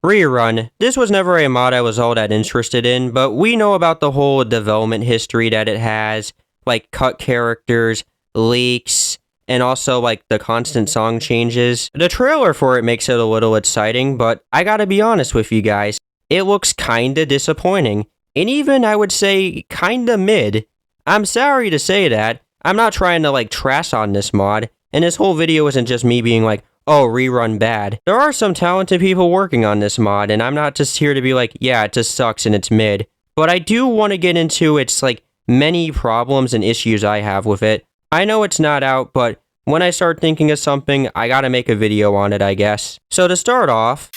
RERUN. This was never a mod I was all that interested in, but we know about the whole development history that it has, like cut characters, leaks, and also like the constant song changes. The trailer for it makes it a little exciting, but I gotta be honest with you guys, it looks kinda disappointing, and even I would say kinda mid. I'm sorry to say that. I'm not trying to like trash on this mod, and this whole video isn't just me being like, oh, RERUN bad. There are some talented people working on this mod, and I'm not just here to be like, yeah, it just sucks and it's mid. But I do want to get into its like many problems and issues I have with it. I know it's not out, but when I start thinking of something, I gotta make a video on it, I guess. So to start off,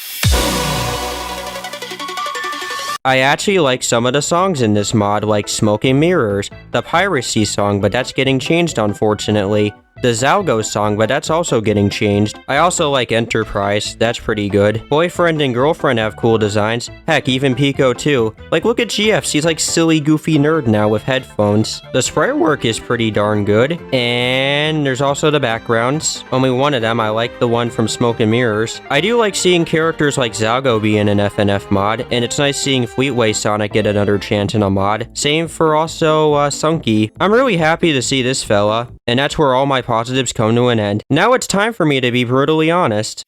I actually like some of the songs in this mod, like Smoke and Mirrors, the Piracy song, but that's getting changed unfortunately. The Zalgo song, but that's also getting changed. I also like Enterprise, that's pretty good. Boyfriend and Girlfriend have cool designs. Heck, even Pico too. Like, look at GF, he's like silly goofy nerd now with headphones. The sprite work is pretty darn good. And there's also the backgrounds. Only one of them, I like the one from Smoke and Mirrors. I do like seeing characters like Zalgo be in an FNF mod, and it's nice seeing Fleetway Sonic get another chance in a mod. Same for also Sunky. I'm really happy to see this fella, and that's where all my positives come to an end. Now it's time for me to be brutally honest.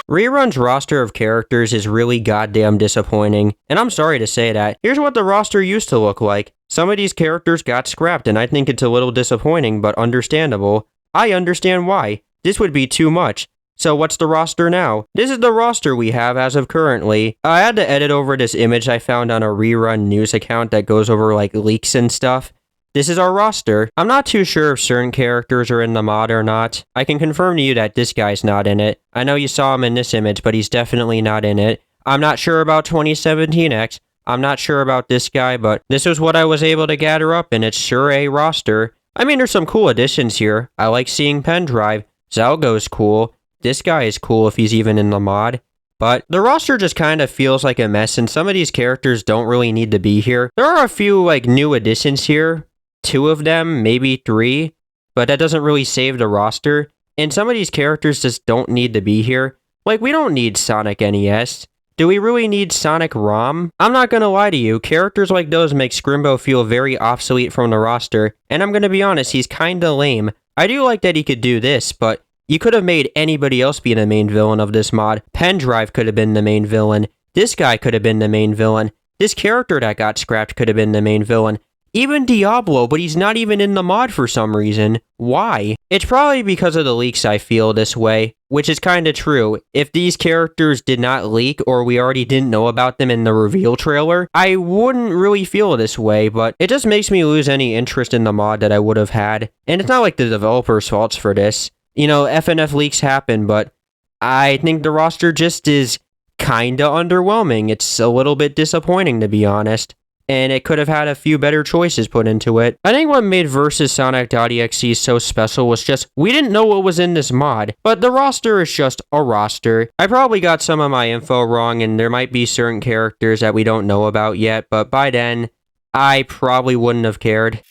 RERUN's roster of characters is really goddamn disappointing, and I'm sorry to say that. Here's what the roster used to look like. Some of these characters got scrapped, and I think it's a little disappointing, but understandable. I understand why. This would be too much. So what's the roster now? This is the roster we have as of currently. I had to edit over this image I found on a RERUN news account that goes over like leaks and stuff. This is our roster. I'm not too sure if certain characters are in the mod or not. I can confirm to you that this guy's not in it. I know you saw him in this image, but he's definitely not in it. I'm not sure about 2017X. I'm not sure about this guy, but this was what I was able to gather up, and it's sure a roster. I mean, there's some cool additions here. I like seeing Pendrive. Zalgo's cool. This guy is cool if he's even in the mod. But the roster just kind of feels like a mess, and some of these characters don't really need to be here. There are a few like new additions here. 2 of them, maybe 3, but that doesn't really save the roster, and some of these characters just don't need to be here. Like, we don't need Sonic NES. Do we really need Sonic ROM? I'm not gonna lie to you, characters like those make Scrimbo feel very obsolete from the roster, and I'm gonna be honest, he's kinda lame. I do like that he could do this, but you could have made anybody else be the main villain of this mod. Pendrive could have been the main villain. This guy could have been the main villain. This character that got scrapped could have been the main villain. Even Diablo, but he's not even in the mod for some reason. Why? It's probably because of the leaks I feel this way, which is kinda true. If these characters did not leak, or we already didn't know about them in the reveal trailer, I wouldn't really feel this way, but it just makes me lose any interest in the mod that I would have had. And it's not like the developer's faults for this. You know, FNF leaks happen, but I think the roster just is kinda underwhelming. It's a little bit disappointing, to be honest. And it could have had a few better choices put into it. I think what made Versus Sonic.exe so special was just, we didn't know what was in this mod, but the roster is just a roster. I probably got some of my info wrong, and there might be certain characters that we don't know about yet, but by then, I probably wouldn't have cared.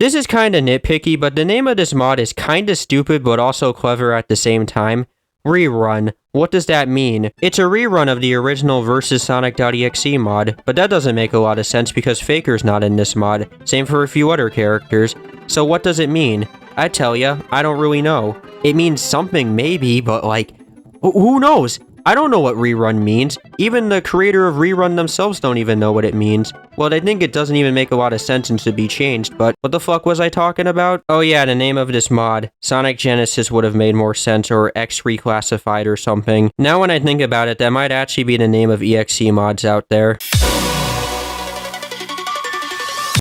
This is kinda nitpicky, but the name of this mod is kinda stupid, but also clever at the same time. RERUN. What does that mean? It's a rerun of the original Versus Sonic.exe mod, but that doesn't make a lot of sense because Faker's not in this mod. Same for a few other characters. So what does it mean? I tell ya, I don't really know. It means something maybe, but like, who knows? I don't know what RERUN means. Even the creator of RERUN themselves don't even know what it means. Well, they think it doesn't even make a lot of sense and should be changed, but what the fuck was I talking about? Oh yeah, the name of this mod. Sonic Genesis would have made more sense, or X Reclassified or something. Now when I think about it, that might actually be the name of EXE mods out there.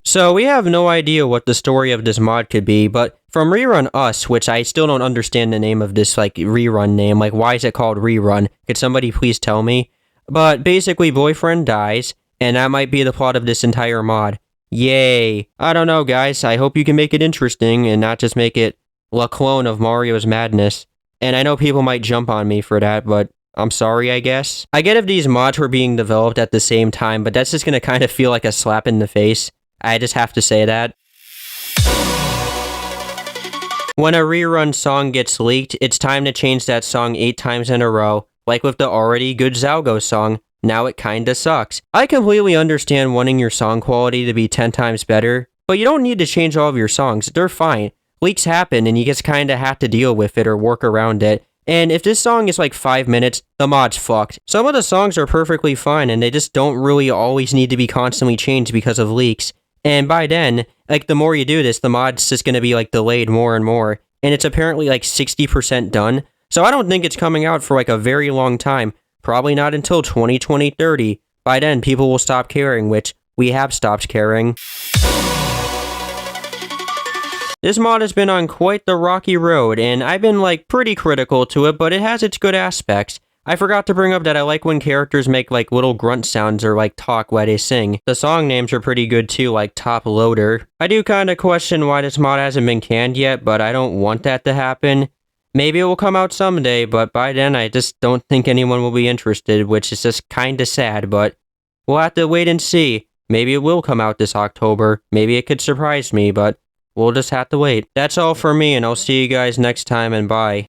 So we have no idea what the story of this mod could be, but from RERUN Us, which I still don't understand the name of this like RERUN name, like why is it called RERUN? Could somebody please tell me? But basically boyfriend dies, and that might be the plot of this entire mod. Yay. I don't know guys, I hope you can make it interesting and not just make it a clone of Mario's Madness. And I know people might jump on me for that, but I'm sorry I guess. I get if these mods were being developed at the same time, but that's just gonna kind of feel like a slap in the face. I just have to say that. When a rerun song gets leaked, it's time to change that song 8 times in a row, like with the already good Zalgo song. Now it kinda sucks. I completely understand wanting your song quality to be 10 times better, but you don't need to change all of your songs. They're fine. Leaks happen and you just kinda have to deal with it or work around it. And if this song is like 5 minutes, the mod's fucked. Some of the songs are perfectly fine and they just don't really always need to be constantly changed because of leaks. And by then, like the more you do this, the mod's just gonna be like delayed more and more. And it's apparently like 60% done. So I don't think it's coming out for like a very long time. Probably not until 2020-30. By then, people will stop caring, which we have stopped caring. This mod has been on quite the rocky road, and I've been like pretty critical to it, but it has its good aspects. I forgot to bring up that I like when characters make like little grunt sounds or like talk while they sing. The song names are pretty good too, like Top Loader. I do kinda question why this mod hasn't been canned yet, but I don't want that to happen. Maybe it will come out someday, but by then I just don't think anyone will be interested, which is just kinda sad, but we'll have to wait and see. Maybe it will come out this October. Maybe it could surprise me, but we'll just have to wait. That's all for me, and I'll see you guys next time, and bye.